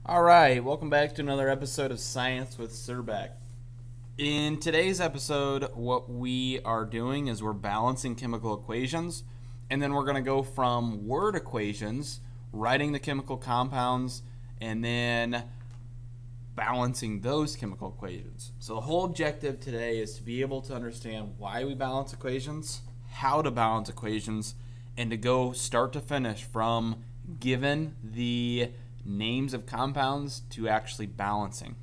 All right, welcome back to another episode of Science with Surbeck. In today's episode, what we are doing is we're balancing chemical equations, and then we're going to go from word equations, writing the chemical compounds, and then balancing those chemical equations. So the whole objective today is to be able to understand why we balance equations, how to balance equations, and to go start to finish from given the names of compounds to actually balancing.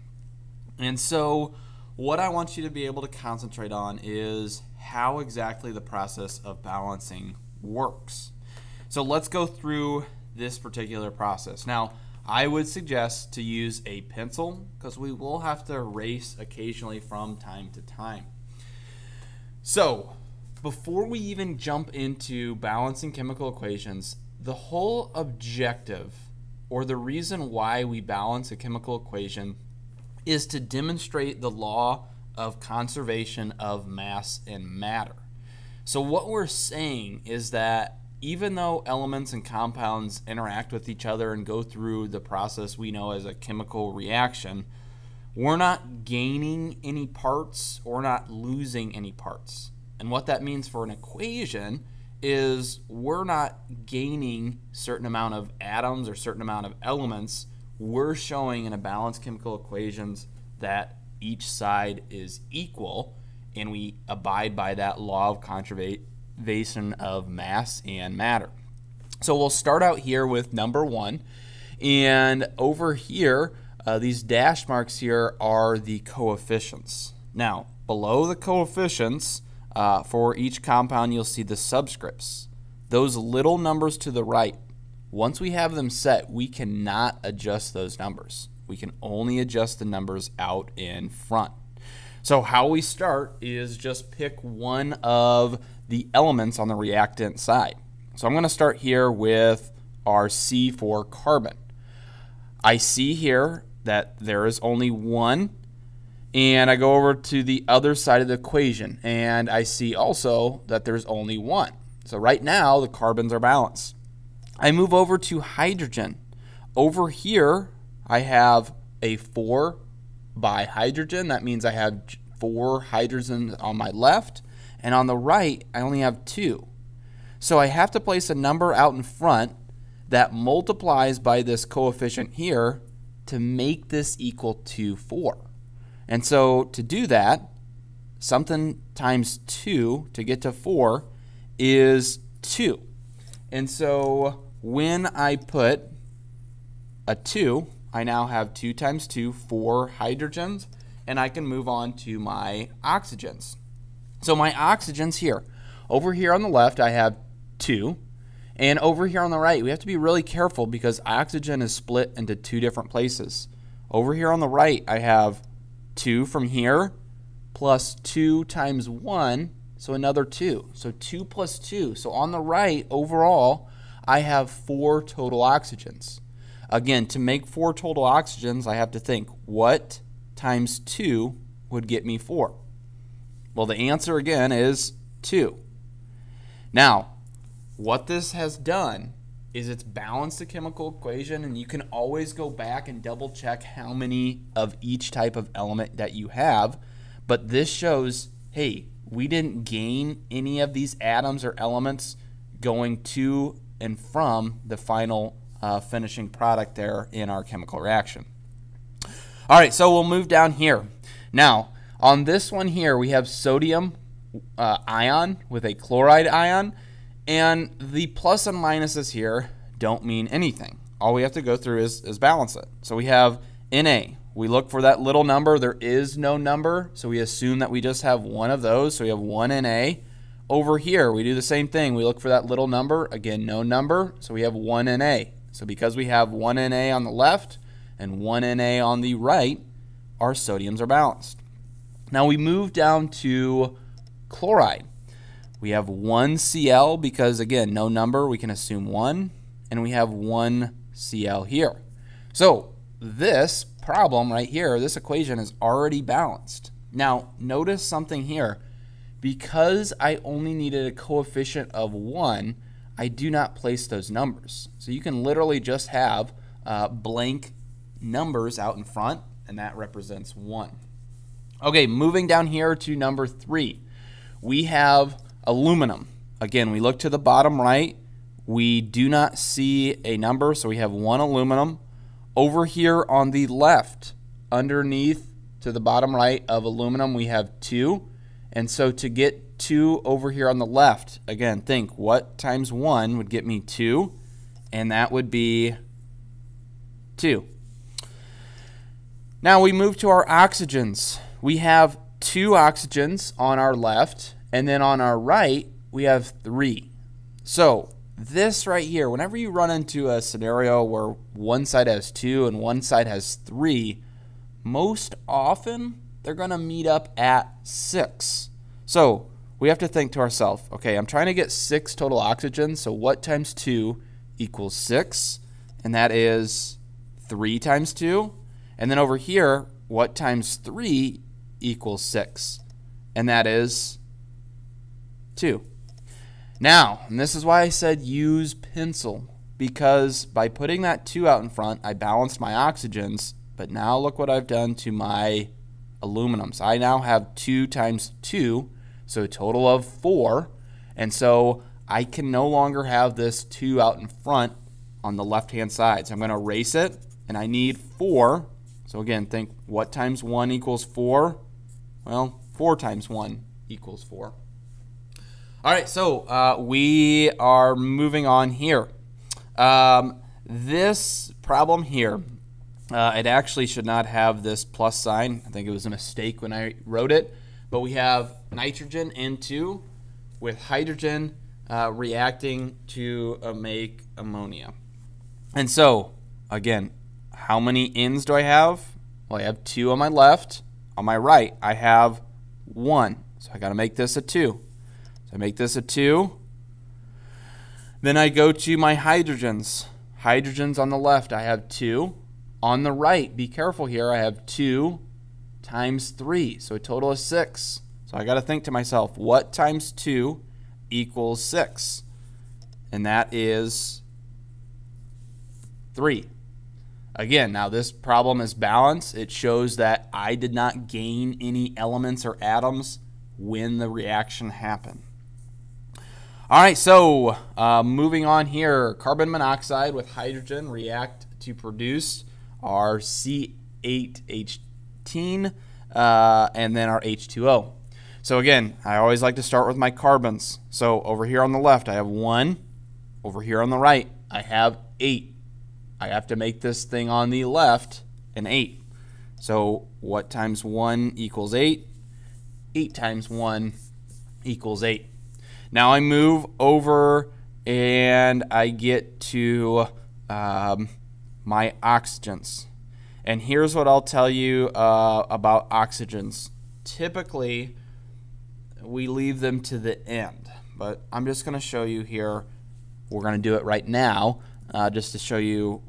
And so what I want you to be able to concentrate on is how exactly the process of balancing works. So let's go through this particular process. Now, I would suggest to use a pencil because we will have to erase occasionally from time to time. So before we even jump into balancing chemical equations, the whole objective or the reason why we balance a chemical equation is to demonstrate the law of conservation of mass and matter. So what we're saying is that even though elements and compounds interact with each other and go through the process we know as a chemical reaction, we're not gaining any parts or not losing any parts. And what that means for an equation is we're not gaining certain amount of atoms or certain amount of elements. We're showing in a balanced chemical equations that each side is equal, and we abide by that law of conservation of mass and matter. So we'll start out here with number 1, and over here these dash marks here are the coefficients. Now below the coefficients for each compound, you'll see the subscripts. Those little numbers to the right, once we have them set, we cannot adjust those numbers. We can only adjust the numbers out in front. So how we start is just pick one of the elements on the reactant side. So I'm going to start here with our C for carbon. I see here that there is only one, and I go over to the other side of the equation, and I see also that there's only one. So right now, the carbons are balanced. I move over to hydrogen. Over here, I have a 4 by hydrogen. That means I have 4 hydrogens on my left, and on the right, I only have 2. So I have to place a number out in front that multiplies by this coefficient here to make this equal to 4. And so to do that, something times 2 to get to 4 is 2. And so when I put a 2, I now have 2 times 2, 4 hydrogens, and I can move on to my oxygens. So my oxygens here. Over here on the left, I have 2. And over here on the right, we have to be really careful because oxygen is split into 2 different places. Over here on the right, I have 2 from here plus 2 times 1, so another 2. So 2 plus 2. So on the right, overall, I have 4 total oxygens. Again, to make 4 total oxygens, I have to think, what times 2 would get me 4? Well, the answer again is 2. Now, what this has done is it's balanced the chemical equation, and you can always go back and double check how many of each type of element that you have. But this shows, hey, we didn't gain any of these atoms or elements going to and from the final finishing product there in our chemical reaction. All right, so we'll move down here. Now, on this one here, we have sodium ion with a chloride ion. And the plus and minuses here don't mean anything. All we have to go through is balance it. So we have Na. We look for that little number. There is no number, so we assume that we just have one of those. So we have 1 Na. Over here, we do the same thing. We look for that little number. Again, no number, so we have 1 Na. So because we have 1 Na on the left and 1 Na on the right, our sodiums are balanced. Now we move down to chloride. We have 1 Cl because, again, no number, we can assume 1, and we have 1 Cl here. So this problem right here, this equation is already balanced. Now, notice something here. Because I only needed a coefficient of 1, I do not place those numbers. So you can literally just have blank numbers out in front, and that represents 1. Okay, moving down here to number 3. We have aluminum. Again, we look to the bottom right. We do not see a number, so we have 1 aluminum. Over here on the left, underneath to the bottom right of aluminum, we have 2. And so to get 2 over here on the left, again, think what times 1 would get me 2, and that would be 2. Now we move to our oxygens. We have 2 oxygens on our left, and then on our right, we have 3. So this right here, whenever you run into a scenario where one side has 2 and one side has 3, most often they're going to meet up at 6. So we have to think to ourselves, okay, I'm trying to get 6 total oxygens, so what times 2 equals 6? And that is 3 times 2. And then over here, what times 3 equals 6? And that is 2. Now, and this is why I said use pencil, because by putting that 2 out in front, I balanced my oxygens, but now look what I've done to my aluminums. I now have 2 times 2, so a total of 4, and so I can no longer have this 2 out in front on the left-hand side. So I'm going to erase it, and I need 4. So again, think what times 1 equals 4? Well, 4 times 1 equals 4. All right, so we are moving on here. This problem here, it actually should not have this plus sign. I think it was a mistake when I wrote it. But we have nitrogen N2 with hydrogen reacting to make ammonia. And so, again, how many N's do I have? Well, I have 2 on my left. On my right, I have 1. So I got to make this a 2. So I make this a 2. Then I go to my hydrogens. Hydrogens on the left, I have 2. On the right, be careful here, I have 2 times 3, so a total of 6. So I got to think to myself, what times 2 equals 6? And that is 3. Again, now this problem is balanced. It shows that I did not gain any elements or atoms when the reaction happened. All right, so moving on here, carbon monoxide with hydrogen react to produce our C8H18 and then our H2O. So again, I always like to start with my carbons. So over here on the left, I have 1. Over here on the right, I have 8. I have to make this thing on the left an 8. So what times 1 equals 8? 8 times 1 equals 8. Now I move over and I get to my oxygens. And here's what I'll tell you about oxygens. Typically, we leave them to the end. But I'm just going to show you here. We're going to do it right now just to show you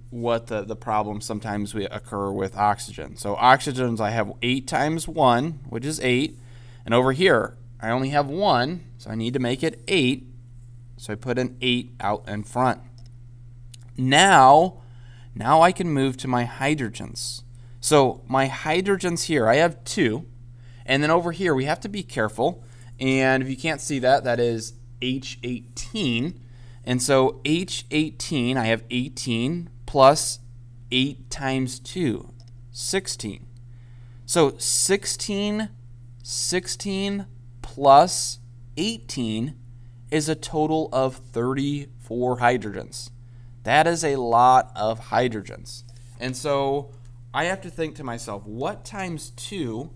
what the problem sometimes we occur with oxygen. So oxygens, I have 8 times 1, which is 8. And over here, I only have 1, so I need to make it 8. So I put an 8 out in front. Now I can move to my hydrogens. So my hydrogens here, I have 2. And then over here, we have to be careful. And if you can't see that, that is H18. And so H18, I have 18 plus 8 times 2, 16. So 16 plus 18 is a total of 34 hydrogens. That is a lot of hydrogens. And so I have to think to myself, what times 2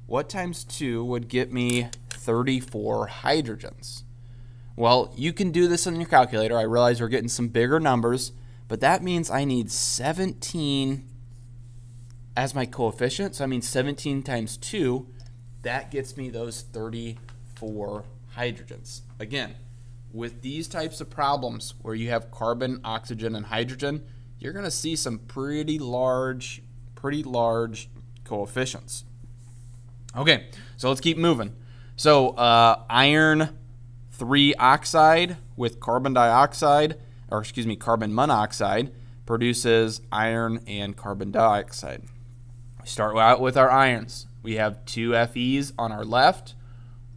would get me 34 hydrogens? Well, you can do this on your calculator. I realize we're getting some bigger numbers, but that means I need 17 as my coefficient. So I mean 17 times 2, that gets me those 34 hydrogens. Again, with these types of problems where you have carbon, oxygen, and hydrogen, you're going to see some pretty large coefficients. Okay, so let's keep moving. So iron 3 oxide with carbon dioxide, or excuse me, carbon monoxide produces iron and carbon dioxide. We start out with our irons. We have 2 Fe's on our left.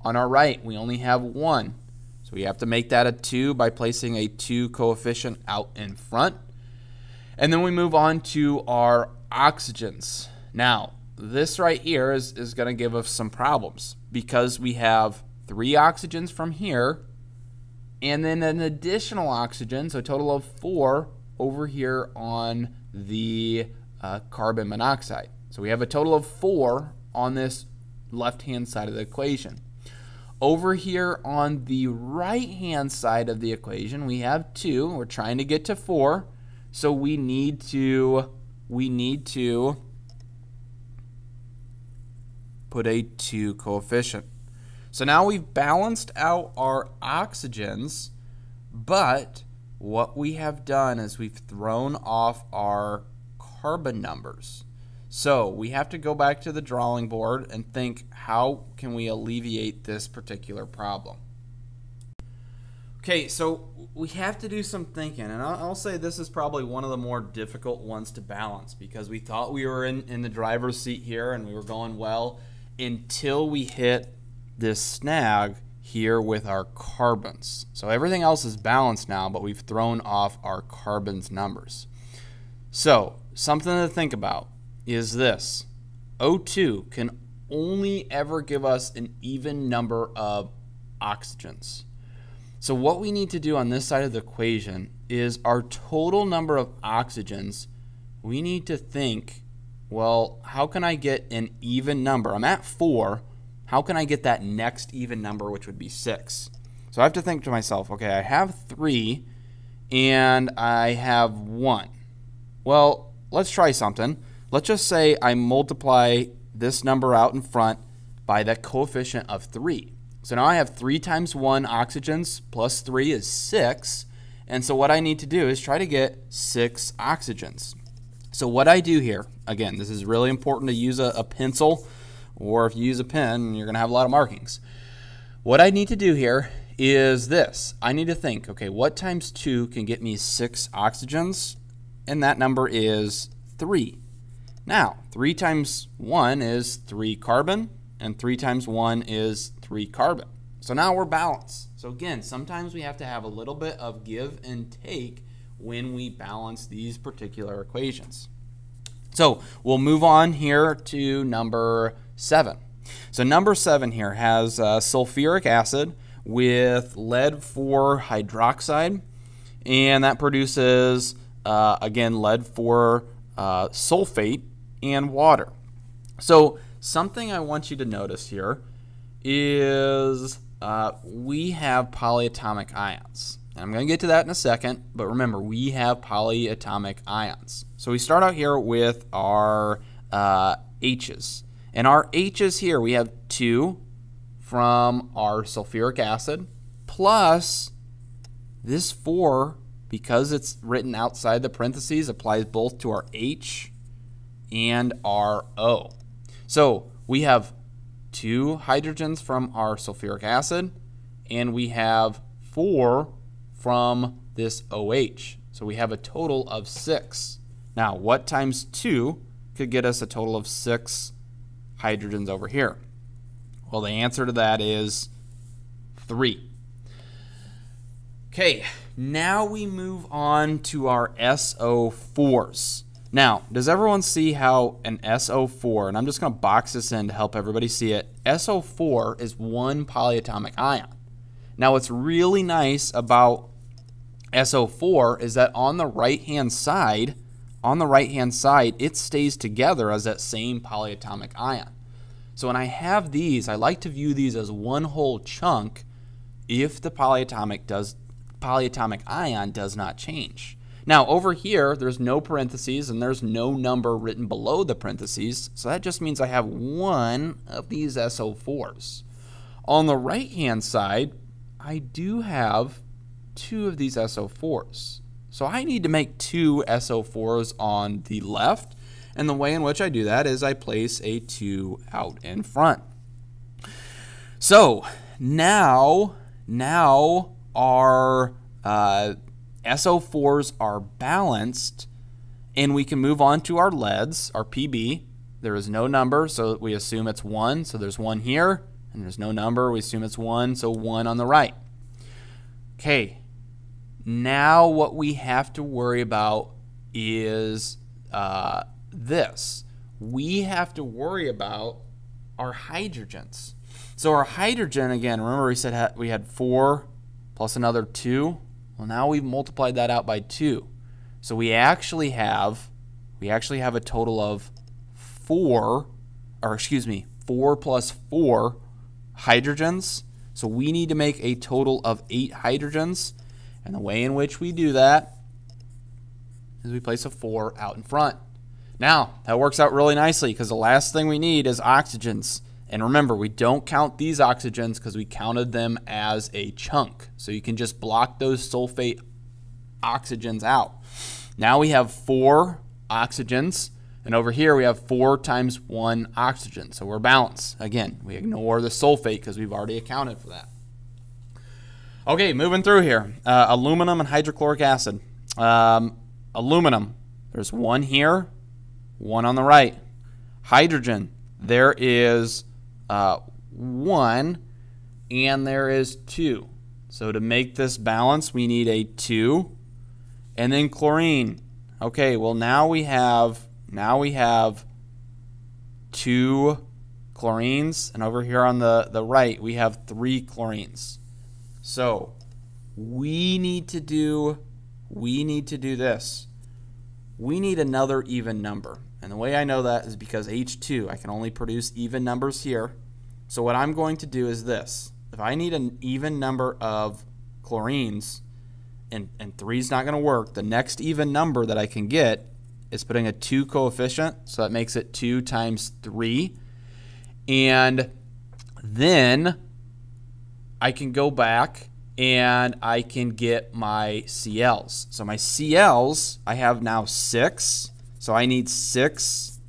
On our right, we only have 1. So we have to make that a 2 by placing a 2 coefficient out in front. And then we move on to our oxygens. Now, this right here is going to give us some problems because we have 3 oxygens from here and then an additional oxygen, so a total of 4 over here on the carbon monoxide. So we have a total of 4 on this left-hand side of the equation. Over here on the right-hand side of the equation, we have 2. We're trying to get to 4, so we need to put a 2 coefficient. So now we've balanced out our oxygens, but what we have done is we've thrown off our carbon numbers. So we have to go back to the drawing board and think, how can we alleviate this particular problem? Okay, so we have to do some thinking, and I'll say this is probably one of the more difficult ones to balance because we thought we were in the driver's seat here and we were going well until we hit this snag here with our carbons. So everything else is balanced now, but we've thrown off our carbons numbers. So something to think about is this. O2 can only ever give us an even number of oxygens. So what we need to do on this side of the equation is our total number of oxygens. We need to think, well, how can I get an even number? I'm at 4. How can I get that next even number, which would be 6? So I have to think to myself, okay, I have 3 and I have 1. Well, let's try something. Let's just say I multiply this number out in front by that coefficient of 3. So now I have 3 times 1 oxygens plus 3 is 6. And so what I need to do is try to get 6 oxygens. So what I do here, again, this is really important to use a pencil, or if you use a pen, you're going to have a lot of markings. What I need to do here is this. I need to think, okay, what times 2 can get me 6 oxygens? And that number is 3. Now, 3 times 1 is 3 carbon, and 3 times 1 is 3 carbon. So now we're balanced. So again, sometimes we have to have a little bit of give and take when we balance these particular equations. So we'll move on here to number 7. So number 7 here has sulfuric acid with lead for hydroxide, and that produces, again, lead for sulfate and water. So something I want you to notice here is we have polyatomic ions. I'm going to get to that in a second, but remember, we have polyatomic ions. So we start out here with our H's. And our H's here, we have 2 from our sulfuric acid, plus this 4, because it's written outside the parentheses, applies both to our H and our O. So we have 2 hydrogens from our sulfuric acid, and we have 4 from this OH. So we have a total of 6. Now, what times 2 could get us a total of 6 hydrogens over here? Well, the answer to that is 3. Okay, now we move on to our SO4s. Now, does everyone see how an SO4, and I'm just going to box this in to help everybody see it, SO4 is 1 polyatomic ion. Now, what's really nice about SO4 is that on the right-hand side, it stays together as that same polyatomic ion. So when I have these, I like to view these as one whole chunk if the polyatomic ion does not change. Now over here, there's no parentheses and there's no number written below the parentheses, so that just means I have 1 of these SO4s. On the right-hand side, I do have 2 of these SO4s. So I need to make 2 SO4s on the left, and the way in which I do that is I place a 2 out in front. So now our SO4s are balanced, And we can move on to our leads, our PB. There is no number, so we assume it's 1. So there's 1 here, and there's no number. We assume it's 1, so 1 on the right. Okay, now what we have to worry about is this. We have to worry about our hydrogens. So our hydrogen, again, remember we said we had 4 plus another 2. Well, now we've multiplied that out by 2. So we actually have a total of 4 plus 4 hydrogens. So we need to make a total of 8 hydrogens. And the way in which we do that is we place a 4 out in front. Now, that works out really nicely because the last thing we need is oxygens. And remember, we don't count these oxygens because we counted them as a chunk. So you can just block those sulfate oxygens out. Now we have 4 oxygens, and over here we have 4 times 1 oxygen. So we're balanced. Again, we ignore the sulfate because we've already accounted for that. Okay, moving through here. Aluminum and hydrochloric acid. Aluminum, there's 1 here, 1 on the right. Hydrogen, there is 1 and there is 2. So to make this balance, we need a 2. And then chlorine. Okay, well now we have 2 chlorines, and over here on the right we have 3 chlorines. So we need to do this. We need another even number. And the way I know that is because H2, I can only produce even numbers here. So what I'm going to do is this. If I need an even number of chlorines, and 3 is not going to work, the next even number that I can get is putting a 2 coefficient, so that makes it 2 times 3. And then I can go back and I can get my Cl's. So my Cl's, I have now 6. So I need 6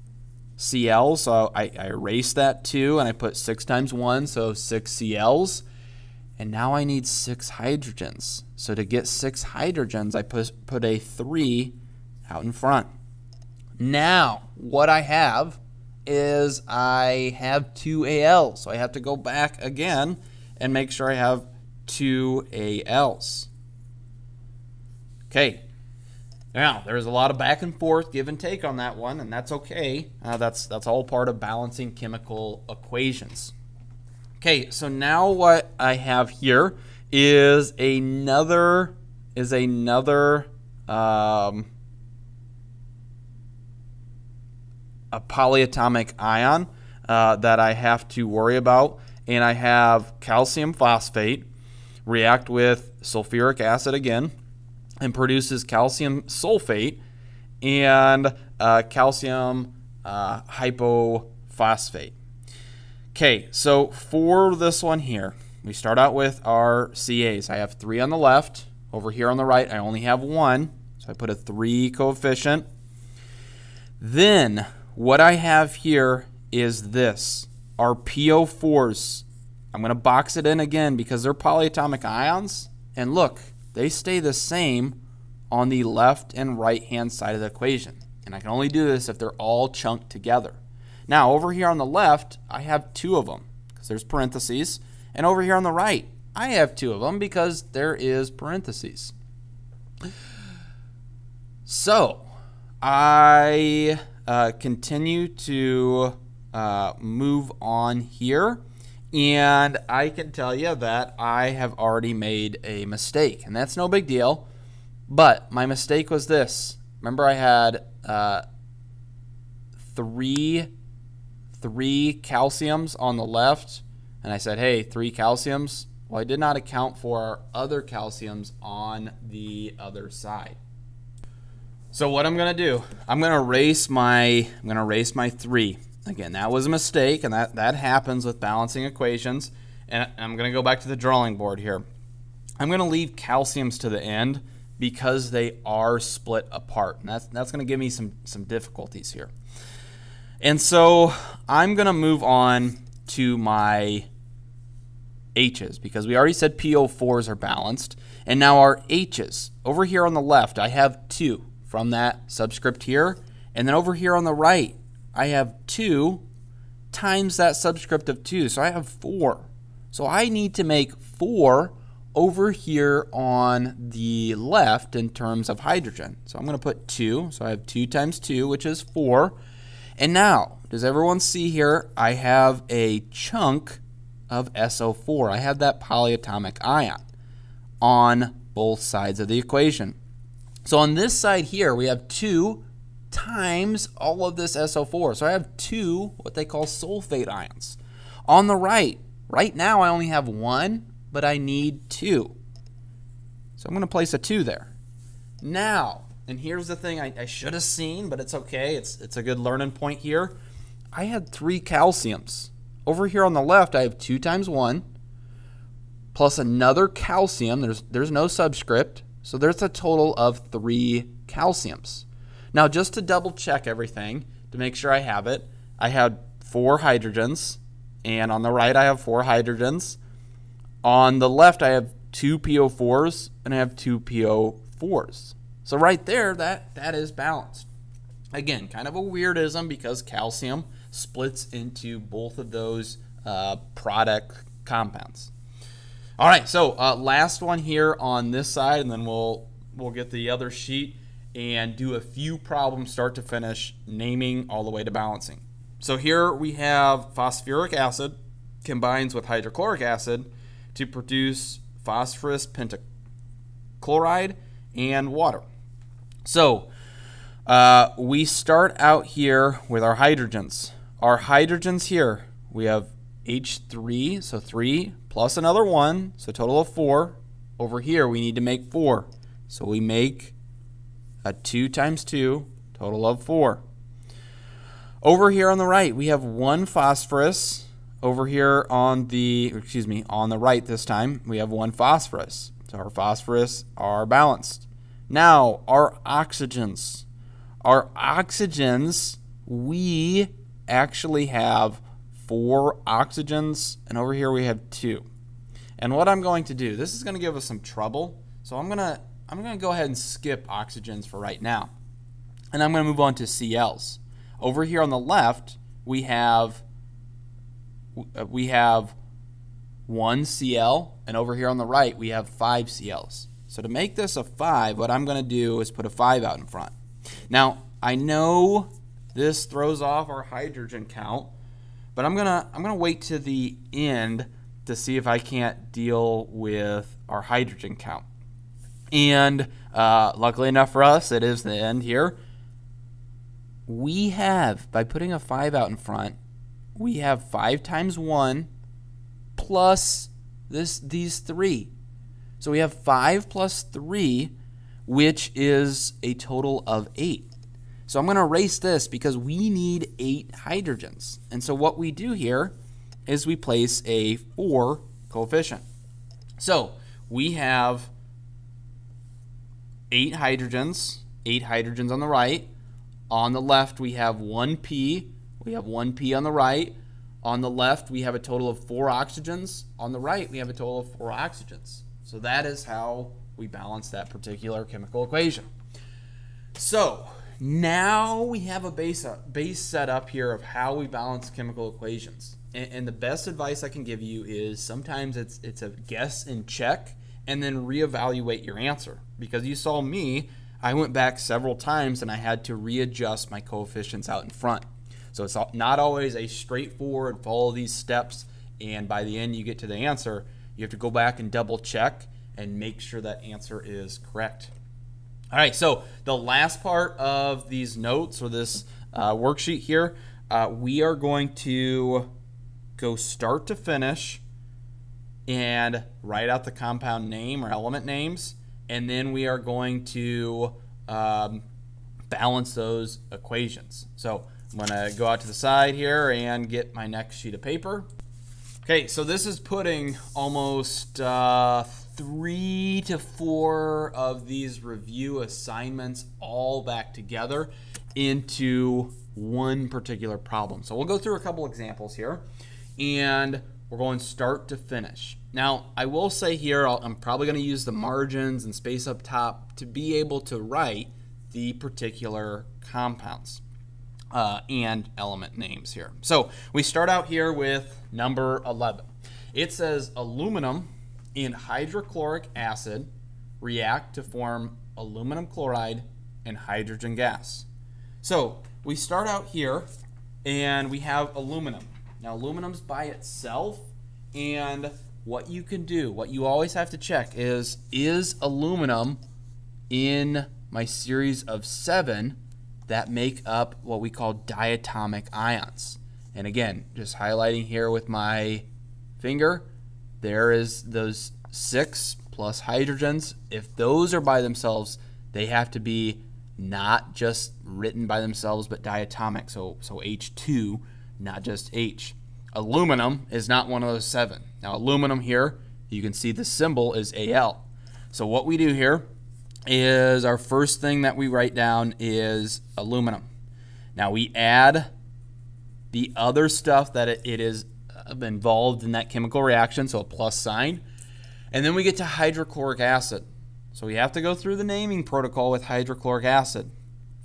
Cl's. So I erase that 2 and I put 6 times 1, so 6 Cl's. And now I need 6 hydrogens. So to get 6 hydrogens, I put a 3 out in front. Now, what I have is I have 2 Als. So I have to go back again and make sure I have 2 Als. Okay. Now, there's a lot of back and forth, give and take on that one, and that's okay. That's all part of balancing chemical equations. Okay, so now what I have here is another a polyatomic ion that I have to worry about, and I have calcium phosphate react with sulfuric acid again and produces calcium sulfate and calcium hypophosphate. Okay, so for this one here, we start out with our CAs. I have 3 on the left. Over here on the right, I only have 1. So I put a 3 coefficient. Then what I have here is this. Our PO4s. I'm going to box it in again because they're polyatomic ions. And look, they stay the same on the left and right hand side of the equation. And I can only do this if they're all chunked together. Now, over here on the left, I have 2 of them because there's parentheses. And over here on the right, I have 2 of them because there is parentheses. So, I continue to move on here. And I can tell you that I have already made a mistake. And that's no big deal. But my mistake was this. Remember I had 3 calciums on the left, and I said, hey, 3 calciums. Well, I did not account for our other calciums on the other side. So what I'm going to do, I'm going to erase my 3. Again, that was a mistake, and that happens with balancing equations. And I'm going to go back to the drawing board here. I'm going to leave calciums to the end because they are split apart, and that's going to give me some difficulties here. And so I'm going to move on to my H's because we already said PO4s are balanced. And now our H's. Over here on the left, I have 2 from that subscript here. And then over here on the right, I have 2 times that subscript of 2. So I have 4. So I need to make 4 over here on the left in terms of hydrogen. So I'm going to put 2. So I have 2 times 2, which is 4. And now, does everyone see here? I have a chunk of SO4. I have that polyatomic ion on both sides of the equation. So on this side here, we have 2 times all of this SO4. So I have 2 what they call sulfate ions. On the right now I only have 1, but I need 2. So I'm going to place a 2 there. Now, and here's the thing I should have seen, but it's okay. It's a good learning point here. I had 3 calciums. Over here on the left, I have 2 times 1 plus another calcium. There's no subscript, so there's a total of 3 calciums. Now, just to double check everything, to make sure I have it, I had 4 hydrogens, and on the right I have 4 hydrogens. On the left I have 2 PO4s, and I have 2 PO4s. So right there, that is balanced. Again, kind of a weirdism because calcium splits into both of those product compounds. All right, so last one here on this side, and then we'll get the other sheet and do a few problems start to finish, naming all the way to balancing. So here we have phosphoric acid combines with hydrochloric acid to produce phosphorus pentachloride and water. So we start out here with our hydrogens. Our hydrogens here, we have H3, so 3 plus another 1, so a total of 4. Over here we need to make 4. So we make a 2 times 2, total of 4. Over here on the right, we have 1 phosphorus. Over here on the right this time, we have 1 phosphorus. So our phosphorus are balanced. Now, our oxygens. Our oxygens, we actually have 4 oxygens, and over here we have 2. And what I'm going to do, this is going to give us some trouble, so I'm going to go ahead and skip oxygens for right now. And I'm going to move on to Cls. Over here on the left, we have 1 Cl, and over here on the right, we have 5 Cls. So to make this a 5, what I'm going to do is put a 5 out in front. Now, I know this throws off our hydrogen count, but I'm gonna wait to the end to see if I can't deal with our hydrogen count. And luckily enough for us, it is the end here. We have, by putting a 5 out in front, we have 5 times 1 plus these 3. So we have 5 plus 3, which is a total of 8. So I'm going to erase this because we need 8 hydrogens. And so what we do here is we place a 4 coefficient. So we have 8 hydrogens on the right. On the left, we have 1p. We have 1p on the right. On the left, we have a total of 4 oxygens. On the right, we have a total of 4 oxygens. So that is how we balance that particular chemical equation. So now we have a base set up here of how we balance chemical equations. And the best advice I can give you is sometimes it's a guess and check and then reevaluate your answer. Because you saw me, I went back several times and I had to readjust my coefficients out in front. So it's not always a straightforward follow these steps and by the end you get to the answer. You have to go back and double check and make sure that answer is correct. All right, so the last part of these notes or this worksheet here, we are going to go start to finish and write out the compound name or element names, and then we are going to balance those equations. So I'm going to go out to the side here and get my next sheet of paper. Okay, so this is putting almost 3 to 4 of these review assignments all back together into one particular problem. So we'll go through a couple examples here and we're going start to finish. Now, I will say here, I'm probably going to use the margins and space up top to be able to write the particular compounds and element names here. So we start out here with number 11. It says aluminum in hydrochloric acid react to form aluminum chloride and hydrogen gas. So we start out here and we have aluminum. Now aluminum's by itself, and what you can do, what you always have to check is aluminum in my series of 7 that make up what we call diatomic ions? And again, just highlighting here with my finger, there is those 6 plus hydrogens. If those are by themselves, they have to be not just written by themselves, but diatomic, so H2, not just H. Aluminum is not one of those 7. Now aluminum here, you can see the symbol is Al. So what we do here is our first thing that we write down is aluminum. Now we add the other stuff that it is involved in that chemical reaction, so a plus sign. And then we get to hydrochloric acid. So we have to go through the naming protocol with hydrochloric acid.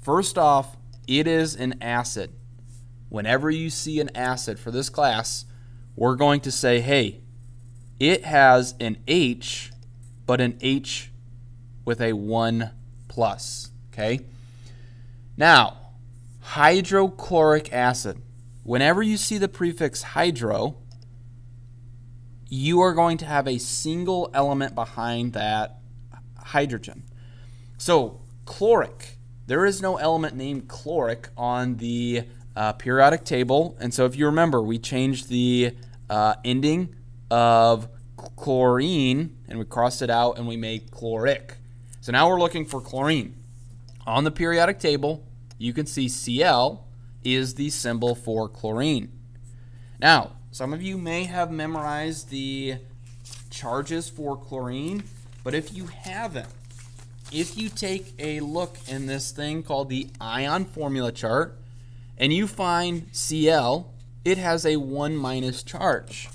First off, it is an acid. Whenever you see an acid for this class, we're going to say, hey, it has an H, but an H with a 1 plus, okay? Now, hydrochloric acid. Whenever you see the prefix hydro, you are going to have a single element behind that hydrogen. So, chloric. There is no element named chloric on the periodic table, and so if you remember, we changed the ending of chlorine, and we crossed it out, and we made chloric. So now we're looking for chlorine. On the periodic table, you can see Cl is the symbol for chlorine. Now, some of you may have memorized the charges for chlorine, but if you haven't, if you take a look in this thing called the ion formula chart, and you find Cl, it has a 1 minus charge.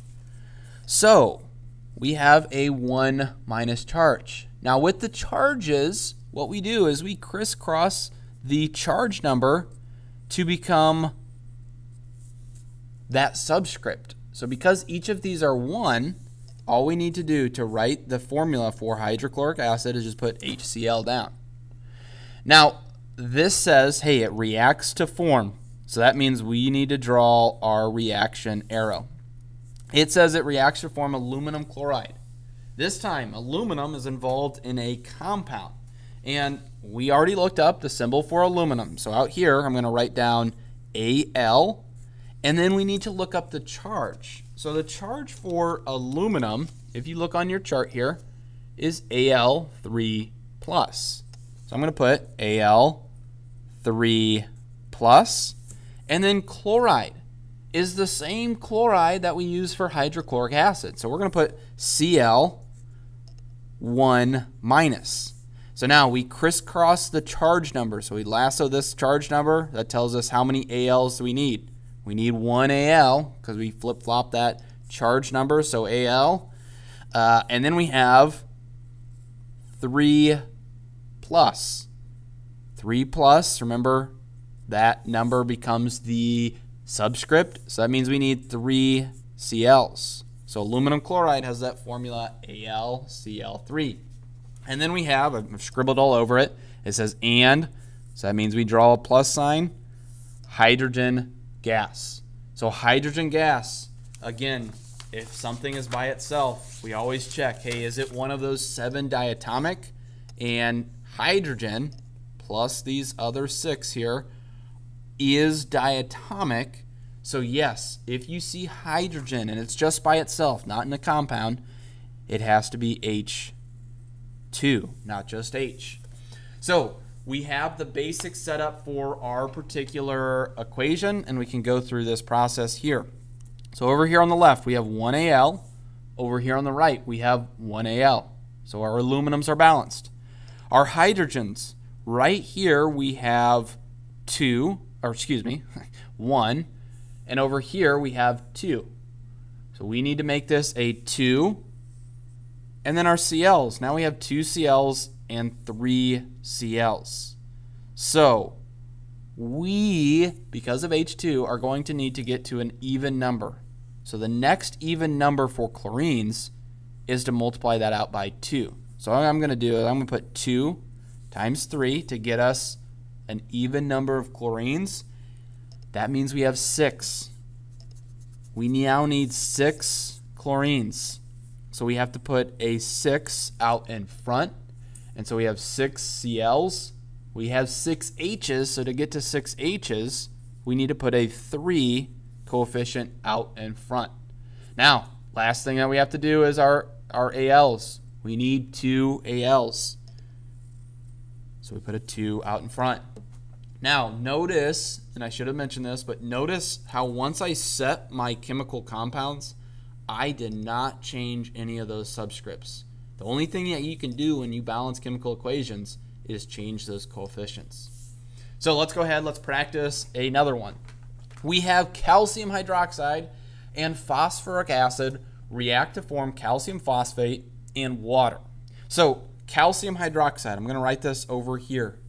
So we have a 1 minus charge. Now with the charges, what we do is we crisscross the charge number to become that subscript. So because each of these are 1, all we need to do to write the formula for hydrochloric acid is just put HCl down. Now this says, hey, it reacts to form. So that means we need to draw our reaction arrow. It says it reacts to form aluminum chloride. This time, aluminum is involved in a compound. And we already looked up the symbol for aluminum. So out here, I'm going to write down Al, and then we need to look up the charge. So the charge for aluminum, if you look on your chart here, is Al3+. So I'm going to put Al3+, and then chloride is the same chloride that we use for hydrochloric acid. So we're going to put Cl 1 minus. So now we crisscross the charge number. So we lasso this charge number. That tells us how many ALs do we need. We need 1 AL because we flip-flop that charge number. So AL. And then we have 3 plus. 3 plus, remember, that number becomes the subscript. So that means we need 3 Cls. So aluminum chloride has that formula AlCl3. And then we have, I've scribbled all over it, it says and, so that means we draw a plus sign, hydrogen gas. So hydrogen gas, again, if something is by itself, we always check, hey, is it one of those 7 diatomic? And hydrogen, plus these other 6 here, is diatomic. So yes, if you see hydrogen and it's just by itself, not in a compound, it has to be H2, not just H. So we have the basic setup for our particular equation, and we can go through this process here. So over here on the left, we have 1 Al. Over here on the right, we have 1 Al. So our aluminums are balanced. Our hydrogens, right here we have 1, and over here we have 2. So we need to make this a 2. And then our Cls, now we have 2 Cls and 3 Cls. So we, because of H2, are going to need to get to an even number. So the next even number for chlorines is to multiply that out by 2. So what I'm going to do is I'm going to put 2 times 3 to get us an even number of chlorines. That means we have 6. We now need 6 chlorines. So we have to put a 6 out in front. And so we have 6 Cl's. We have 6 H's. So to get to 6 H's, we need to put a 3 coefficient out in front. Now, last thing that we have to do is our Als. We need 2 Als. So we put a 2 out in front. Now, notice, and I should have mentioned this, but notice how once I set my chemical compounds, I did not change any of those subscripts. The only thing that you can do when you balance chemical equations is change those coefficients. So let's go ahead, let's practice another one. We have calcium hydroxide and phosphoric acid react to form calcium phosphate and water. So calcium hydroxide, I'm going to write this over here.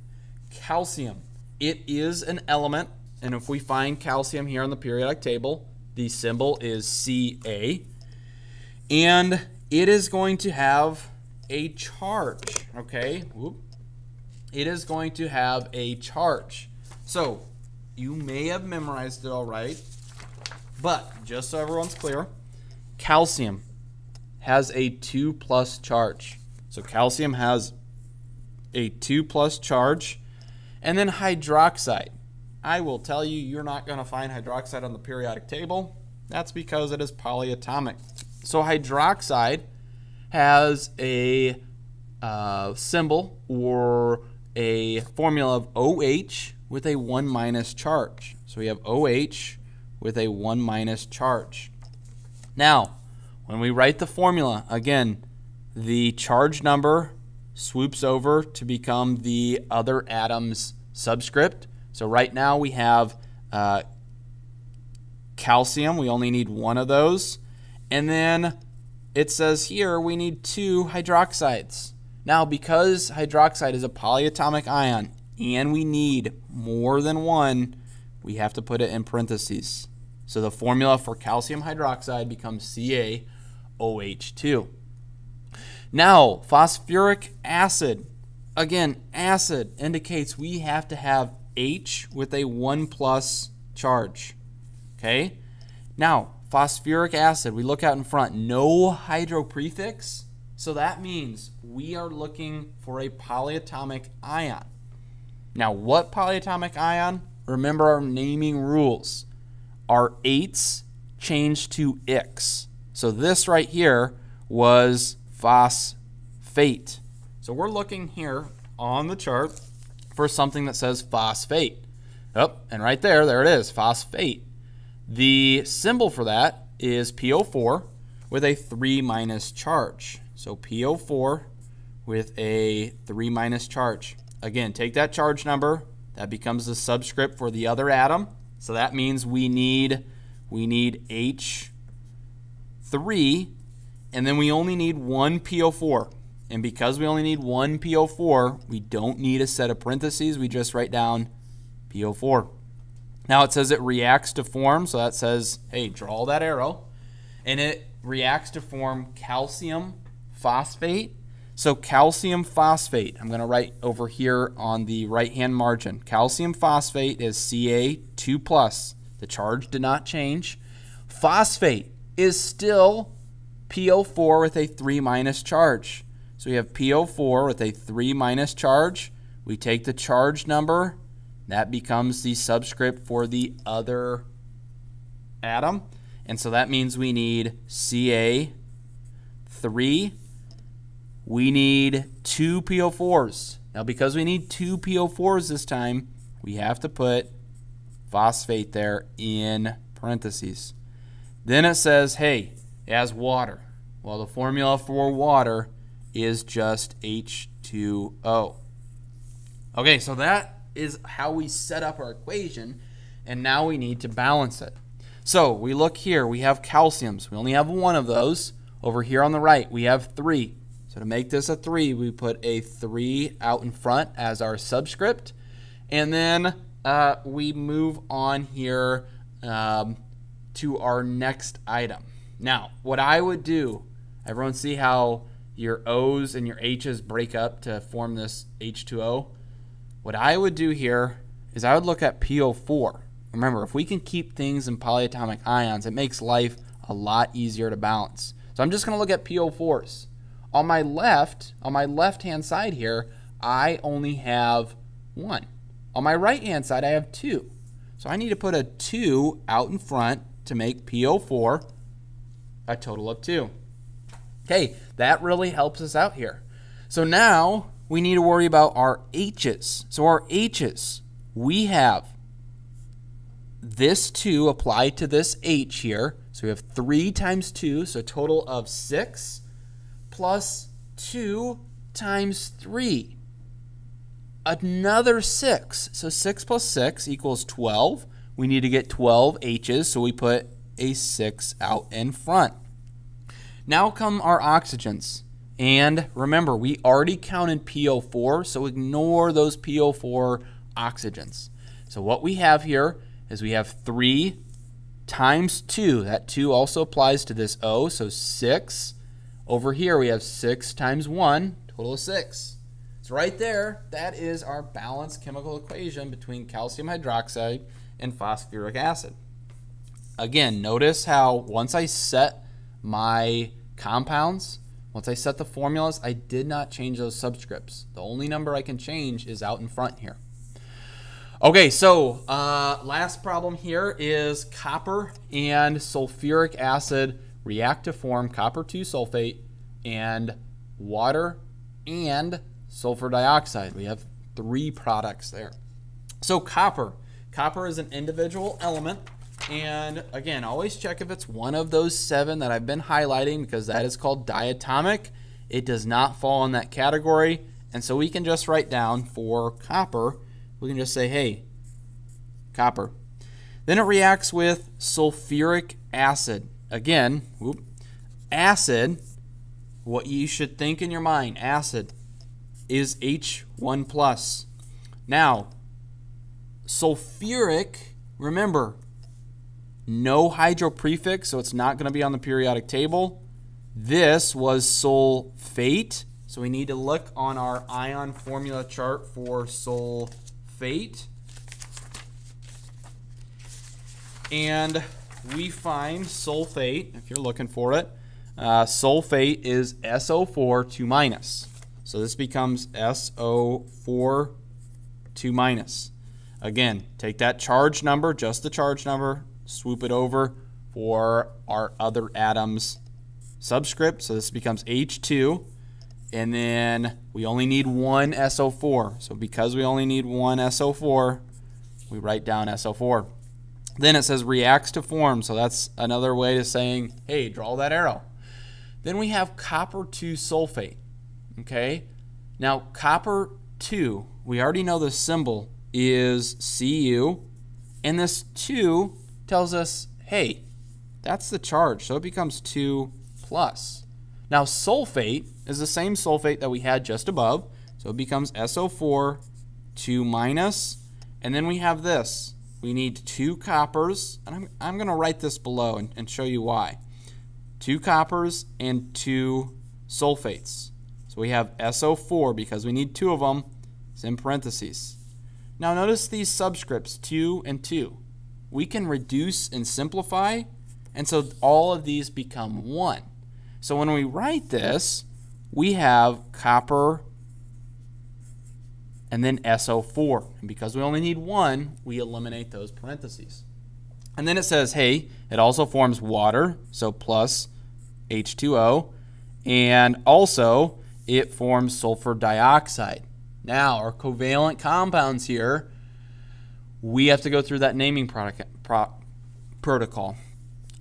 Calcium, it is an element, and if we find calcium here on the periodic table, the symbol is Ca, and it is going to have a charge, okay? Whoop. It is going to have a charge. So you may have memorized it all right, but just so everyone's clear, calcium has a 2+ charge. So calcium has a 2+ charge. And then hydroxide. I will tell you, you're not going to find hydroxide on the periodic table. That's because it is polyatomic. So hydroxide has a symbol or a formula of OH with a 1- charge. So we have OH with a 1- charge. Now, when we write the formula, again, the charge number swoops over to become the other atom's subscript. So right now we have calcium. We only need 1 of those. And then it says here we need 2 hydroxides. Now, because hydroxide is a polyatomic ion and we need more than 1, we have to put it in parentheses. So the formula for calcium hydroxide becomes CaOH2. Now, phosphoric acid. Again, acid indicates we have to have H with a 1+ charge. Okay? Now, phosphoric acid, we look out in front, no hydro prefix. So that means we are looking for a polyatomic ion. Now, what polyatomic ion? Remember our naming rules. Our 8s change to X. So this right here was phosphate. So we're looking here on the chart for something that says phosphate. Oh, and right there it is, phosphate. The symbol for that is PO4 with a 3- charge. So PO4 with a 3- charge. Again, take that charge number. That becomes the subscript for the other atom. So that means we need H3, and then we only need 1 PO4. And because we only need 1 PO4, we don't need a set of parentheses. We just write down PO4. Now it says it reacts to form, so that says, hey, draw that arrow. And it reacts to form calcium phosphate. So calcium phosphate, I'm going to write over here on the right-hand margin. Calcium phosphate is Ca2+. The charge did not change. Phosphate is still PO4 with a 3- charge. So we have PO4 with a 3- charge. We take the charge number. That becomes the subscript for the other atom. And so that means we need Ca3. We need 2 PO4s. Now, because we need 2 PO4s this time, we have to put phosphate there in parentheses. Then it says, hey, it has water. Well, the formula for water is just H2O. Okay, so that is how we set up our equation, and now we need to balance it. So we look here, we have calciums. We only have 1 of those. Over here on the right, we have 3. So to make this a 3, we put a 3 out in front as our subscript. And then we move on here to our next item. Now, what I would do, everyone see how your O's and your H's break up to form this H2O? What I would do here is I would look at PO4. Remember, if we can keep things in polyatomic ions, it makes life a lot easier to balance. So I'm just going to look at PO4s. On my left-hand side here, I only have 1. On my right-hand side, I have 2. So I need to put a 2 out in front to make PO4 a total of 2. Okay, that really helps us out here. So now we need to worry about our H's. So our H's, we have this 2 applied to this H here. So we have 3 times 2, so a total of 6, plus 2 times 3. Another 6. So 6 plus 6 equals 12. We need to get 12 H's, so we put a 6 out in front. Now come our oxygens. And remember, we already counted PO4, so ignore those PO4 oxygens. So what we have here is we have 3 times 2. That 2 also applies to this O, so 6. Over here we have 6 times 1, total of 6. So right there, that is our balanced chemical equation between calcium hydroxide and phosphoric acid. Again, notice how once I set my compounds, once I set the formulas, I did not change those subscripts. The only number I can change is out in front here. Okay, so last problem here is copper and sulfuric acid react to form copper 2 sulfate and water and sulfur dioxide. We have 3 products there. So copper is an individual element. And again, always check if it's one of those 7 that I've been highlighting, because that is called diatomic. It does not fall in that category. And so we can just write down for copper, we can just say, hey, copper. Then it reacts with sulfuric acid. Again, acid, what you should think in your mind, acid is H1 plus. Now, sulfuric, remember, no hydro prefix, so it's not going to be on the periodic table. This was sulfate, so we need to look on our ion formula chart for sulfate. And we find sulfate, if you're looking for it, sulfate is SO4 2 minus. So this becomes SO4 2 minus. Again, take that charge number, just the charge number, swoop it over for our other atoms subscript. So this becomes H2. And then we only need 1 SO4. So because we only need 1 SO4, we write down SO4. Then it says reacts to form. So that's another way to saying, hey, draw that arrow. Then we have copper 2 sulfate. Okay. Now copper 2, we already know the symbol is Cu. And this 2 tells us, hey, that's the charge. So it becomes 2 plus. Now sulfate is the same sulfate that we had just above. So it becomes SO4 2 minus. And then we have this. We need 2 coppers. And I'm going to write this below and show you why. 2 coppers and 2 sulfates. So we have SO4 because we need 2 of them. It's in parentheses. Now notice these subscripts, 2 and 2. We can reduce and simplify, and so all of these become 1. So when we write this, we have copper and then SO4. And because we only need 1, we eliminate those parentheses. And then it says, hey, it also forms water, so plus H2O, and also it forms sulfur dioxide. Now, our covalent compounds here, we have to go through that naming protocol.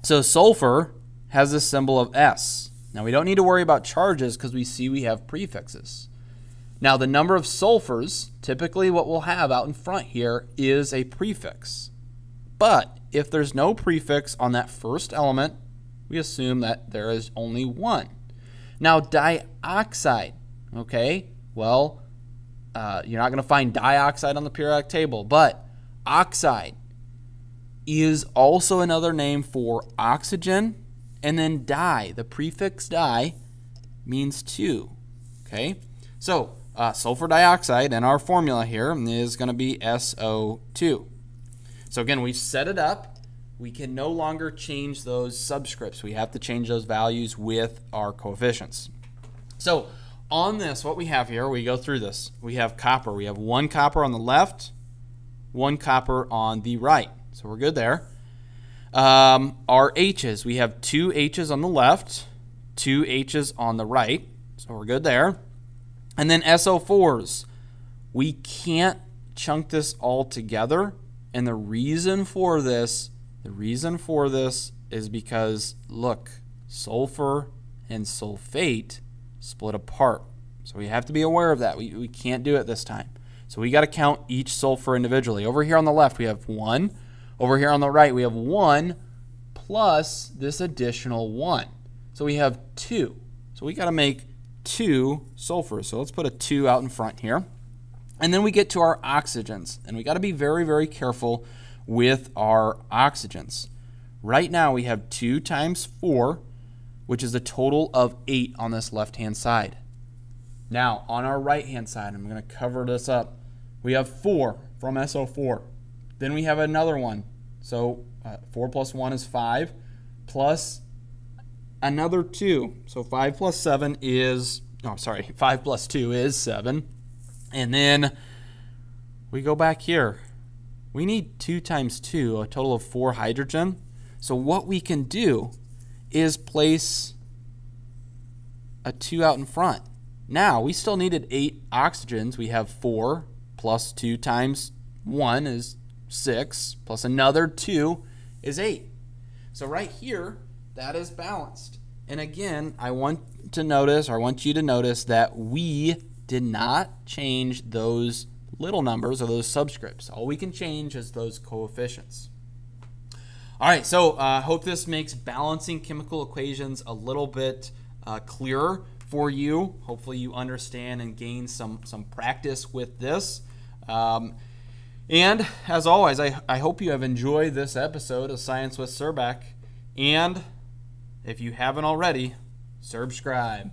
So sulfur has the symbol of S. Now we don't need to worry about charges because we see we have prefixes. Now the number of sulfurs, typically what we'll have out in front here is a prefix. But if there's no prefix on that first element, we assume that there is only 1. Now dioxide, okay, well, you're not going to find dioxide on the periodic table, but oxide is also another name for oxygen, and then di. The prefix di means 2. Okay, so sulfur dioxide in our formula here is going to be SO2. So again, we've set it up. We can no longer change those subscripts. We have to change those values with our coefficients. So on this, what we have here, we go through this. We have copper. We have 1 copper on the left, 1 copper on the right. So we're good there. Our H's, we have 2 H's on the left, 2 H's on the right. So we're good there. And then SO4s, we can't chunk this all together. And the reason for this is because, look, sulfur and sulfate split apart. So we have to be aware of that. We can't do it this time. So we got to count each sulfur individually. Over here on the left, we have 1. Over here on the right, we have 1 plus this additional 1. So we have 2. So we got to make 2 sulfurs. So let's put a 2 out in front here. And then we get to our oxygens. And we got to be very, very careful with our oxygens. Right now, we have 2 times 4, which is a total of 8 on this left-hand side. Now, on our right-hand side, I'm going to cover this up. We have 4 from SO4. Then we have another one. So 4 plus 1 is 5, plus another 2. So 5 plus 7 is, 5 plus 2 is 7. And then we go back here. We need 2 times 2, a total of 4 hydrogen. So what we can do is place a 2 out in front. Now, we still needed 8 oxygens. We have 4 plus 2 times 1 is 6, plus another 2 is 8. So right here, that is balanced. And again, I want you to notice that we did not change those little numbers or those subscripts. All we can change is those coefficients. All right, so I hope this makes balancing chemical equations a little bit clearer for you. Hopefully you understand and gain some practice with this. And as always, I hope you have enjoyed this episode of Science with Surback. And if you haven't already, subscribe.